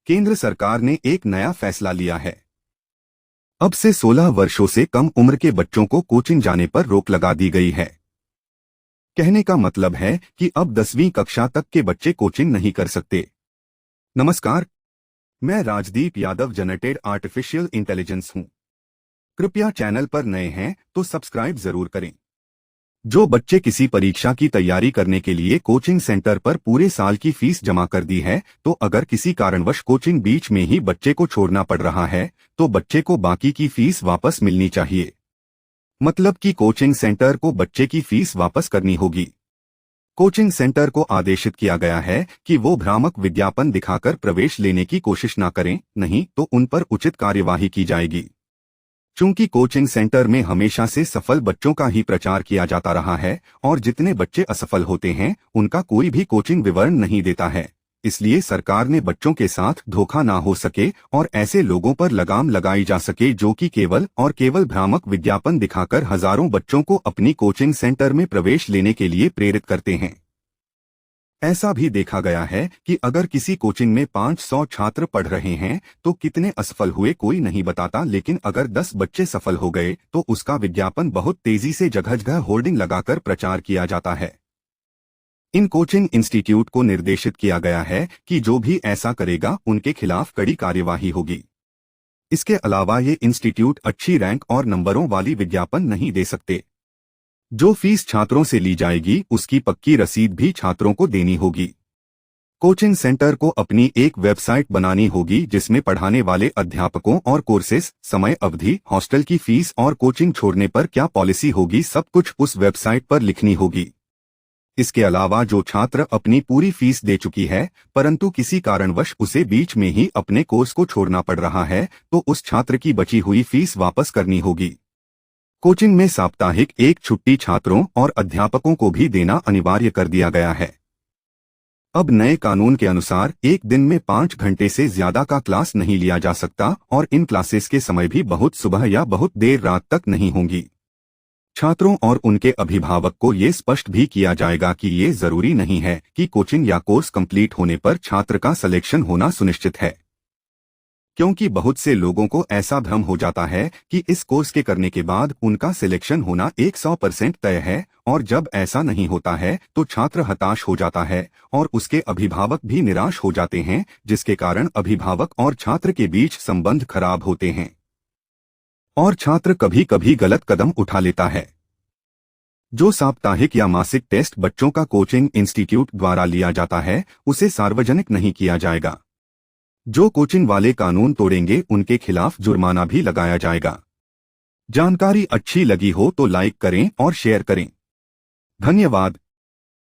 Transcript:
केंद्र सरकार ने एक नया फैसला लिया है। अब से 16 वर्षों से कम उम्र के बच्चों को कोचिंग जाने पर रोक लगा दी गई है। कहने का मतलब है कि अब 10वीं कक्षा तक के बच्चे कोचिंग नहीं कर सकते। नमस्कार, मैं Rajdeep Yadav generated artificial intelligence हूं। कृपया चैनल पर नए हैं तो सब्सक्राइब जरूर करें। जो बच्चे किसी परीक्षा की तैयारी करने के लिए कोचिंग सेंटर पर पूरे साल की फीस जमा कर दी है, तो अगर किसी कारणवश कोचिंग बीच में ही बच्चे को छोड़ना पड़ रहा है तो बच्चे को बाकी की फीस वापस मिलनी चाहिए। मतलब कि कोचिंग सेंटर को बच्चे की फीस वापस करनी होगी। कोचिंग सेंटर को आदेशित किया गया है कि वो भ्रामक विज्ञापन दिखाकर प्रवेश लेने की कोशिश न करें, नहीं तो उन पर उचित कार्यवाही की जाएगी। चूंकि कोचिंग सेंटर में हमेशा से सफल बच्चों का ही प्रचार किया जाता रहा है और जितने बच्चे असफल होते हैं उनका कोई भी कोचिंग विवरण नहीं देता है, इसलिए सरकार ने बच्चों के साथ धोखा ना हो सके और ऐसे लोगों पर लगाम लगाई जा सके जो कि केवल और केवल भ्रामक विज्ञापन दिखाकर हजारों बच्चों को अपनी कोचिंग सेंटर में प्रवेश लेने के लिए प्रेरित करते हैं। ऐसा भी देखा गया है कि अगर किसी कोचिंग में 500 छात्र पढ़ रहे हैं तो कितने असफल हुए कोई नहीं बताता, लेकिन अगर 10 बच्चे सफल हो गए तो उसका विज्ञापन बहुत तेजी से जगह जगह होर्डिंग लगाकर प्रचार किया जाता है। इन कोचिंग इंस्टीट्यूट को निर्देशित किया गया है कि जो भी ऐसा करेगा उनके खिलाफ कड़ी कार्यवाही होगी। इसके अलावा ये इंस्टीट्यूट अच्छी रैंक और नंबरों वाली विज्ञापन नहीं दे सकते। जो फीस छात्रों से ली जाएगी उसकी पक्की रसीद भी छात्रों को देनी होगी। कोचिंग सेंटर को अपनी एक वेबसाइट बनानी होगी जिसमें पढ़ाने वाले अध्यापकों और कोर्सेस, समय अवधि, हॉस्टल की फीस और कोचिंग छोड़ने पर क्या पॉलिसी होगी, सब कुछ उस वेबसाइट पर लिखनी होगी। इसके अलावा जो छात्र अपनी पूरी फीस दे चुकी है परंतु किसी कारणवश उसे बीच में ही अपने कोर्स को छोड़ना पड़ रहा है तो उस छात्र की बची हुई फीस वापस करनी होगी। कोचिंग में साप्ताहिक एक छुट्टी छात्रों और अध्यापकों को भी देना अनिवार्य कर दिया गया है। अब नए कानून के अनुसार एक दिन में 5 घंटे से ज्यादा का क्लास नहीं लिया जा सकता और इन क्लासेस के समय भी बहुत सुबह या बहुत देर रात तक नहीं होंगी। छात्रों और उनके अभिभावक को ये स्पष्ट भी किया जाएगा कि ये जरूरी नहीं है कि कोचिंग या कोर्स कंप्लीट होने पर छात्र का सिलेक्शन होना सुनिश्चित है, क्योंकि बहुत से लोगों को ऐसा भ्रम हो जाता है कि इस कोर्स के करने के बाद उनका सिलेक्शन होना 100% तय है, और जब ऐसा नहीं होता है तो छात्र हताश हो जाता है और उसके अभिभावक भी निराश हो जाते हैं, जिसके कारण अभिभावक और छात्र के बीच संबंध खराब होते हैं और छात्र कभी कभी गलत कदम उठा लेता है। जो साप्ताहिक या मासिक टेस्ट बच्चों का कोचिंग इंस्टीट्यूट द्वारा लिया जाता है उसे सार्वजनिक नहीं किया जाएगा। जो कोचिंग वाले कानून तोड़ेंगे उनके खिलाफ जुर्माना भी लगाया जाएगा। जानकारी अच्छी लगी हो तो लाइक करें और शेयर करें। धन्यवाद।